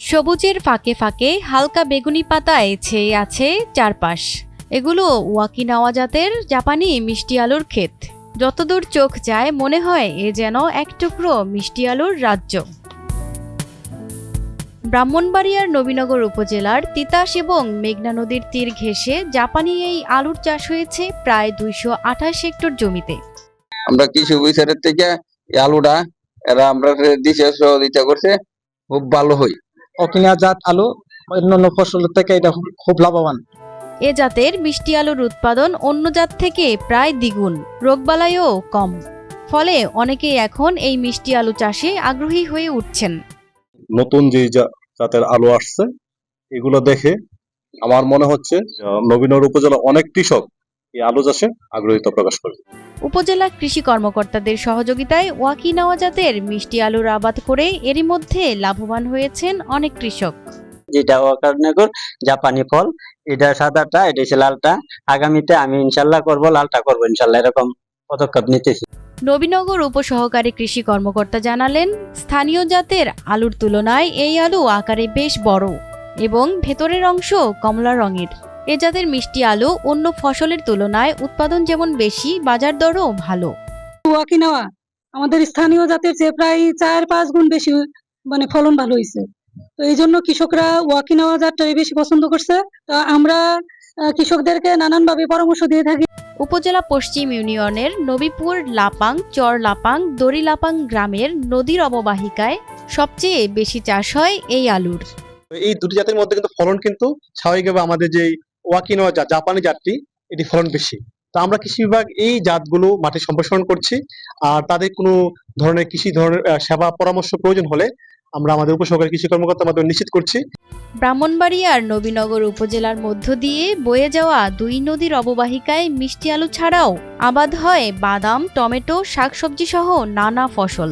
সবুজের ফাঁকে ফাঁকে হালকা বেগুনি পাতায় ছেয়ে আছে চারপাশ। এগুলো ওয়াকিনাওয়া জাতের জাপানি মিষ্টি আলুর ক্ষেত। যতদূর চোখ যায় মনে হয় এ যেন এক টুকরো মিষ্টি আলুর রাজ্য। ব্রাহ্মণবাড়িয়ার নবীনগর উপজেলার তিতাস এবং মেঘনা নদীর তীর ঘেঁষে জাপানি এই আলুর চাষ হয়েছে প্রায় 228 হেক্টর জমিতে। আমরা কৃষি অফিসারের থেকে এই আলুটা আমরা দিশে সহযোগিতা করছে, খুব ভালো হয়। অকিনা জাত আলু অন্যান্য ফসলের থেকে এটা খুব লাভবান। এ জাতের মিষ্টি আলুর উৎপাদন অন্য জাত থেকে প্রায় দ্বিগুণ, রোগবালাইও কম। ফলে অনেকেই এখন এই মিষ্টি আলু চাষে আগ্রহী হয়ে উঠছেন। নতুন যে জাতের আলু আসছে এগুলো দেখে আমার মনে হচ্ছে নবীনগর উপজেলা অনেক কৃষক এই আলু চাষে আগ্রহিতা প্রকাশ করে। উপজেলা কৃষি কর্মকর্তাদের সহযোগিতায় ওয়াকিনাওয়া জাতের মিষ্টি আলুর আবাদ করে এরই মধ্যে লাভবান হয়েছেন অনেক কৃষক। যেটা ওয়াকারনগর জাপানি ফল, এটা সাদাটা, এটা হচ্ছে লালটা। আগামীতে আমি ইনশাল্লাহ করব, লালটা করব ইনশাল্লাহ, এরকম পদক্ষেপ নিতেছি। নবীনগর উপসহকারী কৃষি কর্মকর্তা জানালেন, স্থানীয় জাতের আলুর তুলনায় এই আলু আকারে বেশ বড় এবং ভেতরের অংশ কমলা রঙের। এ জাতের মিষ্টি আলু অন্য ফসলের তুলনায় উৎপাদন যেমন বেশি, বাজার দরও ভালো। ওয়াকিনাওয়া আমাদের স্থানীয় জাতের চেয়ে প্রায় 4-5 গুণ বেশি ফলন ভালো হয়েছে। তো এই জন্য কৃষকরা ওয়াকিনাওয়া জাতটাই বেশি পছন্দ করছে। তো আমরা কৃষকদেরকে নানানভাবে পরামর্শ দিয়ে থাকি। উপজেলা পশ্চিম ইউনিয়নের নবীপুর লাপাং, চর লাপাং, দড়ি লাপাং গ্রামের নদীর অববাহিকায় সবচেয়ে বেশি চাষ হয় এই আলুর। এই দুটি জাতের মধ্যে কিন্তু ফলন কিন্তু স্বাভাবিকভাবে আমাদের যে ওয়াকিনোয়া জাত, জাপানি জাতটি, এটি ফলন বেশি। তো আমরা কৃষি বিভাগ এই জাতগুলো মাটি সম্প্রসারণ করছি, আর তাদের কোনো ধরনের সেবা পরামর্শ প্রয়োজন হলে আমরা আমাদের উপসহকারী কৃষি কর্মকর্তার মাধ্যমে নিশ্চিত করছি। ব্রাহ্মণবাড়িয়ার নবীনগর উপজেলার মধ্য দিয়ে বয়ে যাওয়া দুই নদীর অববাহিকায় মিষ্টি আলু ছাড়াও আবাদ হয় বাদাম, টমেটো, শাকসবজি সহ নানা ফসল।